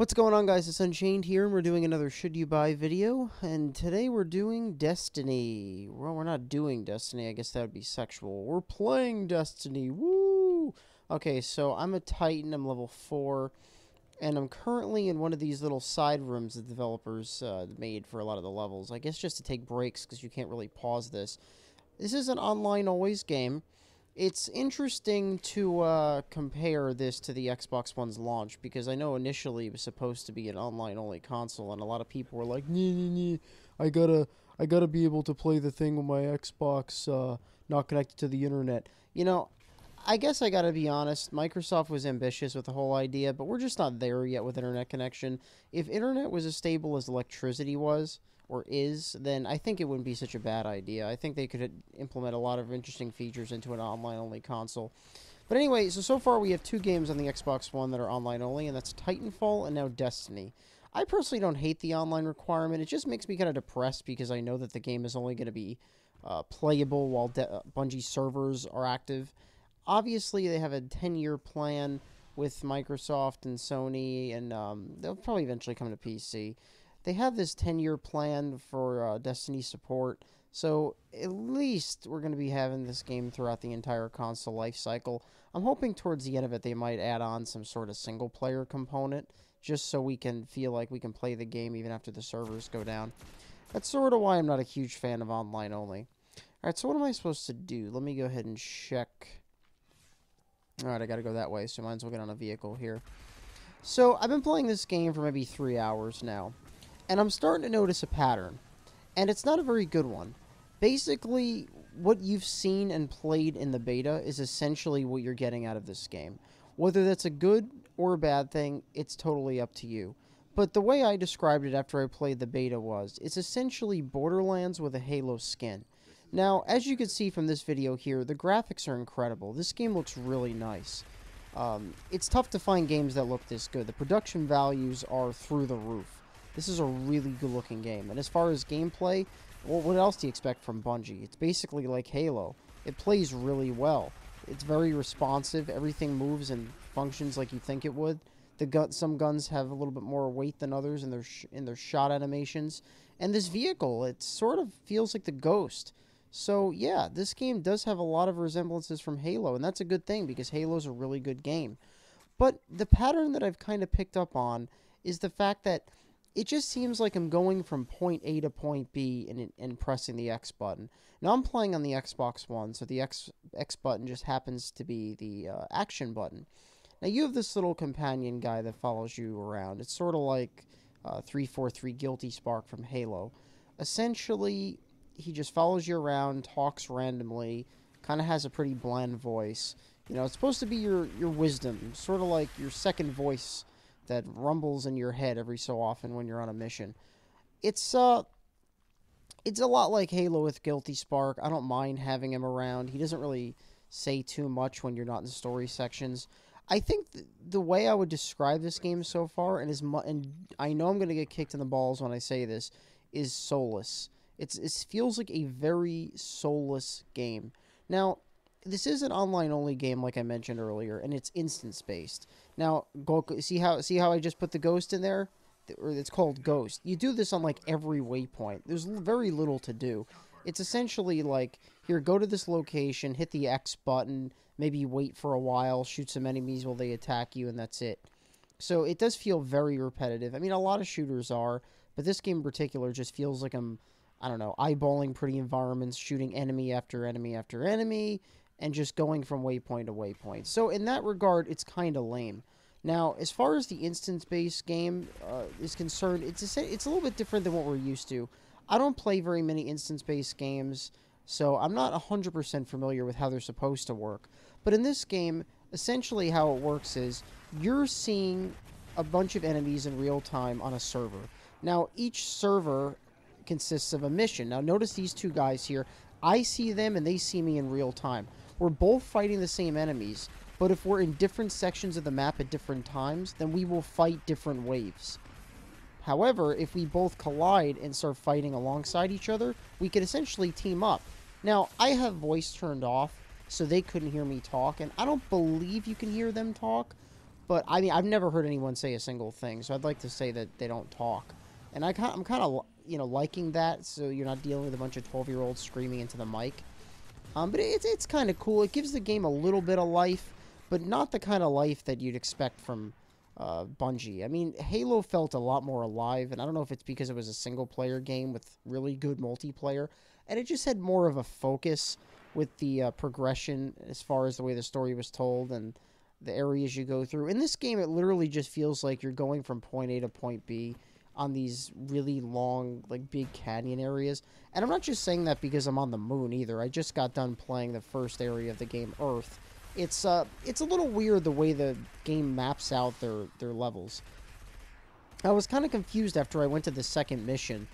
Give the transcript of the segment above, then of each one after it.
What's going on, guys? It's Unchained here, and we're doing another Should You Buy video, and today we're doing Destiny. Well, we're not doing Destiny, I guess that would be sexual. We're playing Destiny, woo! Okay, so I'm a Titan, I'm level 4, and I'm currently in one of these little side rooms the developers made for a lot of the levels. I guess just to take breaks, because you can't really pause this. This is an online always game. It's interesting to compare this to the Xbox One's launch, because I know initially it was supposed to be an online-only console, and a lot of people were like, "Nee, nee, nee, I gotta be able to play the thing with my Xbox not connected to the internet." You know, I guess I gotta be honest, Microsoft was ambitious with the whole idea, but we're just not there yet with internet connection. If internet was as stable as electricity was, or is, then I think it wouldn't be such a bad idea. I think they could implement a lot of interesting features into an online-only console. But anyway, so far we have two games on the Xbox One that are online-only, and that's Titanfall and now Destiny. I personally don't hate the online requirement. It just makes me kind of depressed because I know that the game is only going to be playable while Bungie servers are active. Obviously, they have a 10-year plan with Microsoft and Sony, and they'll probably eventually come to PC. They have this 10-year plan for Destiny support, so at least we're going to be having this game throughout the entire console life cycle. I'm hoping towards the end of it they might add on some sort of single-player component, just so we can feel like we can play the game even after the servers go down. That's sort of why I'm not a huge fan of online only. Alright, so what am I supposed to do? Let me go ahead and check. Alright, I gotta go that way, so might as well get on a vehicle here. So, I've been playing this game for maybe 3 hours now, and I'm starting to notice a pattern, and it's not a very good one. Basically, what you've seen and played in the beta is essentially what you're getting out of this game. Whether that's a good or a bad thing, it's totally up to you. But the way I described it after I played the beta was, it's essentially Borderlands with a Halo skin. Now, as you can see from this video here, the graphics are incredible. This game looks really nice. It's tough to find games that look this good. The production values are through the roof. This is a really good-looking game. And as far as gameplay, well, what else do you expect from Bungie? It's basically like Halo. It plays really well. It's very responsive. Everything moves and functions like you think it would. Some guns have a little bit more weight than others in their shot animations. And this vehicle, it sort of feels like the Ghost. So, yeah, this game does have a lot of resemblances from Halo, and that's a good thing because Halo's a really good game. But the pattern that I've kind of picked up on is the fact that it just seems like I'm going from point A to point B and pressing the X button. Now, I'm playing on the Xbox One, so the X button just happens to be the action button. Now, you have this little companion guy that follows you around. It's sort of like 343 Guilty Spark from Halo. Essentially, he just follows you around, talks randomly, kind of has a pretty bland voice. You know, it's supposed to be your wisdom, sort of like your second voice that rumbles in your head every so often when you're on a mission. It's a lot like Halo with Guilty Spark. I don't mind having him around. He doesn't really say too much when you're not in story sections. I think the way I would describe this game so far, and I know I'm going to get kicked in the balls when I say this, is soulless. It feels like a very soulless game. Now, this is an online-only game, like I mentioned earlier, and it's instance-based. Now, see how I just put the Ghost in there? Or it's called Ghost. You do this on, like, every waypoint. There's very little to do. It's essentially like, here, go to this location, hit the X button, maybe wait for a while, shoot some enemies while they attack you, and that's it. So it does feel very repetitive. I mean, a lot of shooters are, but this game in particular just feels like I don't know, eyeballing pretty environments, shooting enemy after enemy after enemy, and just going from waypoint to waypoint. So in that regard, it's kind of lame. Now, as far as the instance-based game is concerned, it's a little bit different than what we're used to. I don't play very many instance-based games, so I'm not 100% familiar with how they're supposed to work. But in this game, essentially how it works is you're seeing a bunch of enemies in real time on a server. Now, each server consists of a mission. Now, notice these two guys here. I see them and they see me in real time. We're both fighting the same enemies, but if we're in different sections of the map at different times, then we will fight different waves. However, if we both collide and start fighting alongside each other, we could essentially team up. Now, I have voice turned off, so they couldn't hear me talk, and I don't believe you can hear them talk, But, I mean, I've never heard anyone say a single thing, so I'd like to say that they don't talk. And I'm kind of, you know, liking that, so you're not dealing with a bunch of 12-year-olds screaming into the mic. But it's kind of cool. It gives the game a little bit of life, but not the kind of life that you'd expect from Bungie. I mean, Halo felt a lot more alive, and I don't know if it's because it was a single-player game with really good multiplayer, and it just had more of a focus with the progression as far as the way the story was told and the areas you go through. In this game, it literally just feels like you're going from point A to point B on these really long, like, big canyon areas. And I'm not just saying that because I'm on the moon, either. I just got done playing the first area of the game, Earth. It's a little weird the way the game maps out their levels. I was kind of confused after I went to the second mission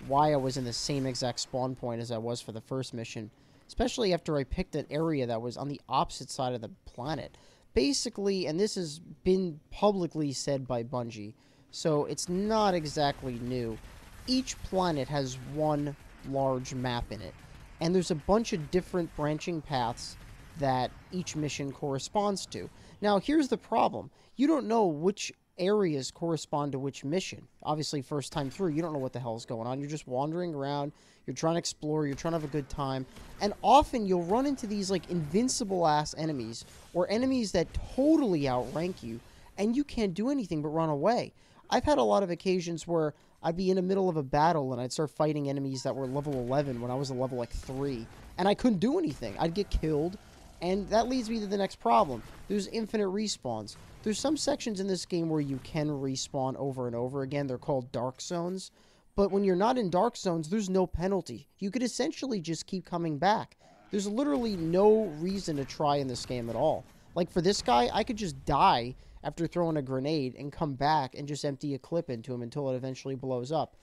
why I was in the same exact spawn point as I was for the first mission, especially after I picked an area that was on the opposite side of the planet. Basically, and this has been publicly said by Bungie, so it's not exactly new, each planet has one large map in it, and there's a bunch of different branching paths that each mission corresponds to. Now, here's the problem. You don't know which areas correspond to which mission. Obviously, first time through, you don't know what the hell's going on. You're just wandering around, you're trying to explore, you're trying to have a good time, and often you'll run into these, like, invincible-ass enemies, or enemies that totally outrank you, and you can't do anything but run away. I've had a lot of occasions where I'd be in the middle of a battle and I'd start fighting enemies that were level 11 when I was a level, like, 3, and I couldn't do anything. I'd get killed, and that leads me to the next problem. There's infinite respawns. There's some sections in this game where you can respawn over and over again. They're called dark zones. But when you're not in dark zones, there's no penalty. You could essentially just keep coming back. There's literally no reason to try in this game at all. Like for this guy, I could just die after throwing a grenade and come back and just empty a clip into him until it eventually blows up.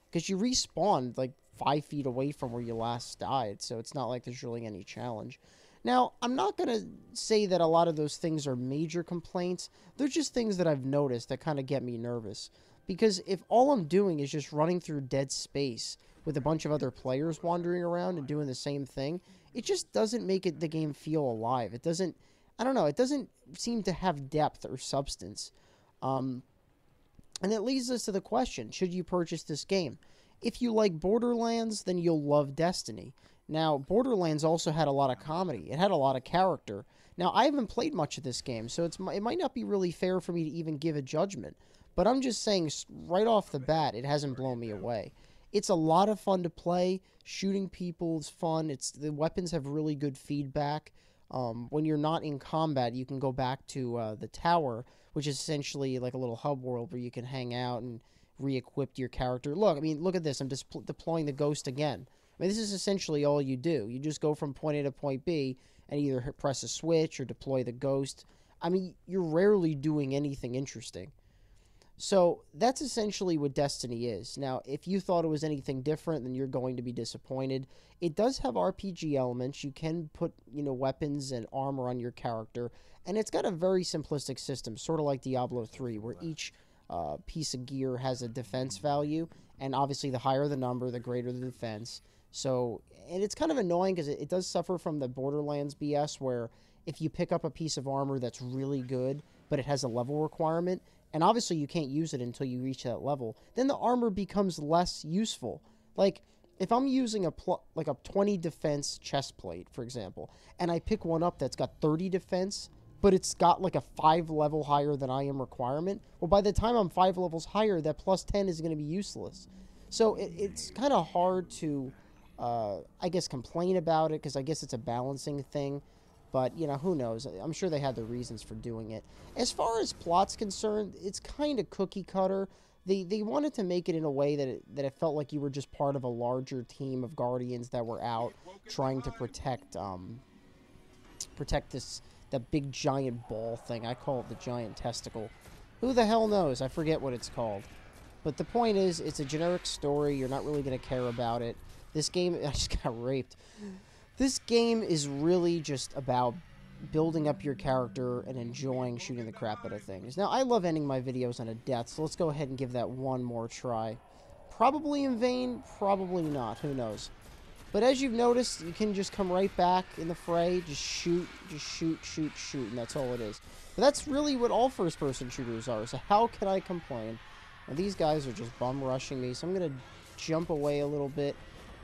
Because you respawned like 5 feet away from where you last died, so it's not like there's really any challenge. Now, I'm not going to say that a lot of those things are major complaints. They're just things that I've noticed that kind of get me nervous. Because if all I'm doing is just running through dead space with a bunch of other players wandering around and doing the same thing, it just doesn't make the game feel alive. It doesn't, I don't know, it doesn't seem to have depth or substance. And it leads us to the question, should you purchase this game? If you like Borderlands, then you'll love Destiny. Now, Borderlands also had a lot of comedy. It had a lot of character. Now, I haven't played much of this game, so it might not be really fair for me to even give a judgment. But I'm just saying, right off the bat, it hasn't blown me away. It's a lot of fun to play. Shooting people is fun. The weapons have really good feedback. When you're not in combat, you can go back to the tower, which is essentially like a little hub world where you can hang out and re-equip your character. Look, I mean, look at this. I'm just deploying the Ghost again. I mean, this is essentially all you do. You just go from point A to point B and either press a switch or deploy the Ghost. I mean, you're rarely doing anything interesting. So that's essentially what Destiny is. Now, if you thought it was anything different, then you're going to be disappointed. It does have RPG elements. You can put, weapons and armor on your character. And it's got a very simplistic system, sort of like Diablo 3, where each piece of gear has a defense value. And obviously, the higher the number, the greater the defense. So, and it's kind of annoying because it does suffer from the Borderlands BS where if you pick up a piece of armor that's really good, but it has a level requirement, and obviously you can't use it until you reach that level, then the armor becomes less useful. Like, if I'm using a 20 defense chest plate, for example, and I pick one up that's got 30 defense, but it's got like a 5 level higher than I am requirement, well, by the time I'm 5 levels higher, that plus 10 is going to be useless. So it's kind of hard to, I guess, complain about it, because I guess it's a balancing thing. But, who knows? I'm sure they had their reasons for doing it. As far as plot's concerned, it's kind of cookie cutter. They wanted to make it in a way that it felt like you were just part of a larger team of Guardians that were out trying to protect that big giant ball thing. I call it the giant testicle. Who the hell knows? I forget what it's called. But the point is, it's a generic story. You're not really going to care about it. This game, I just got raped. This game is really just about building up your character and enjoying shooting the crap out of things. Now, I love ending my videos on a death, so let's go ahead and give that one more try. Probably in vain, probably not. Who knows? But as you've noticed, you can just come right back in the fray, just shoot, and that's all it is. But that's really what all first-person shooters are, so how can I complain? And these guys are just bum-rushing me, so I'm going to jump away a little bit,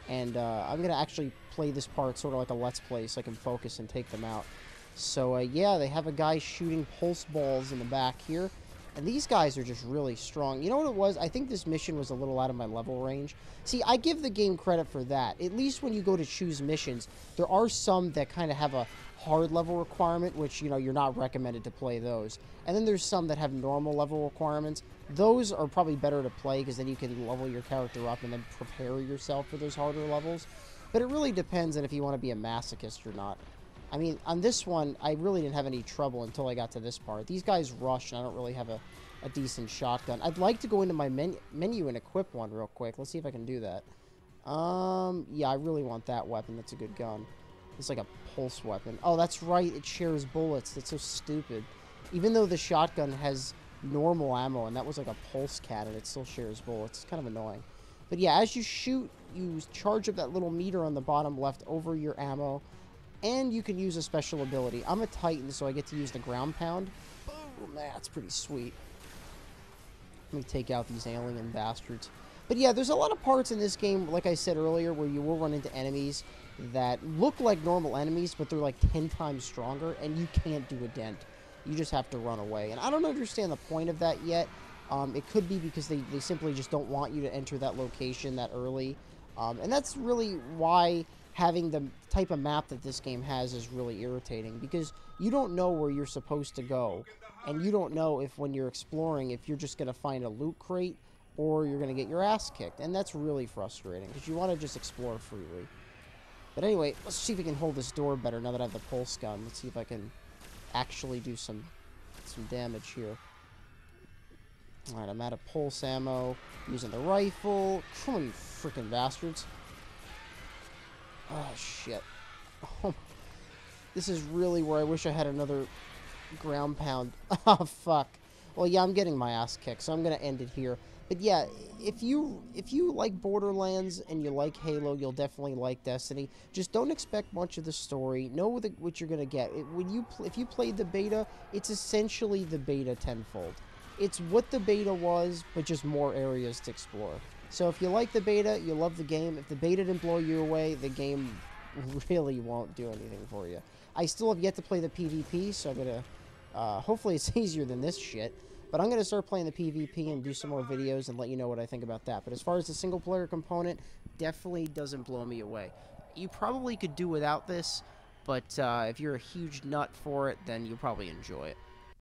and I'm going to actually play this part sort of like a Let's Play so I can focus and take them out. So, yeah, they have a guy shooting pulse balls in the back here. And these guys are just really strong. You know what it was? I think this mission was a little out of my level range. See, I give the game credit for that. At least when you go to choose missions, there are some that kind of have a hard level requirement, which, you know, you're not recommended to play those. And then there's some that have normal level requirements. Those are probably better to play because then you can level your character up and then prepare yourself for those harder levels. But it really depends on if you want to be a masochist or not. I mean, on this one, I really didn't have any trouble until I got to this part. These guys rush, and I don't really have a decent shotgun. I'd like to go into my menu and equip one real quick. Let's see if I can do that. Yeah, I really want that weapon. That's a good gun. It's like a pulse weapon. Oh, that's right. It shares bullets. That's so stupid. Even though the shotgun has normal ammo, and that was like a pulse cannon, it still shares bullets. It's kind of annoying. But yeah, as you shoot, you charge up that little meter on the bottom left over your ammo. And you can use a special ability. I'm a Titan, so I get to use the ground pound. Boom, that's pretty sweet. Let me take out these alien bastards. But yeah, there's a lot of parts in this game, like I said earlier, where you will run into enemies that look like normal enemies, but they're like 10 times stronger, and you can't do a dent. You just have to run away. And I don't understand the point of that yet. It could be because they simply just don't want you to enter that location that early. And that's really why having the type of map that this game has is really irritating, because you don't know where you're supposed to go, and you don't know if when you're exploring if you're just going to find a loot crate or you're going to get your ass kicked, and that's really frustrating because you want to just explore freely. But anyway, let's see if we can hold this door better now that I have the pulse gun. Let's see if I can actually do some damage here. Alright, I'm out of pulse ammo, using the rifle. Come on, you freaking bastards. Oh, shit. Oh, this is really where I wish I had another ground pound. Oh, fuck. Well, yeah, I'm getting my ass kicked, so I'm going to end it here. But yeah, if you like Borderlands and you like Halo, you'll definitely like Destiny. Just don't expect much of the story. Know what you're going to get. If you played the beta, it's essentially the beta tenfold. It's what the beta was, but just more areas to explore. So if you like the beta, you love the game. If the beta didn't blow you away, the game really won't do anything for you. I still have yet to play the PvP, so I'm going to... hopefully it's easier than this shit. But I'm going to start playing the PvP and do some more videos and let you know what I think about that. But as far as the single-player component, definitely doesn't blow me away. You probably could do without this, but if you're a huge nut for it, then you'll probably enjoy it.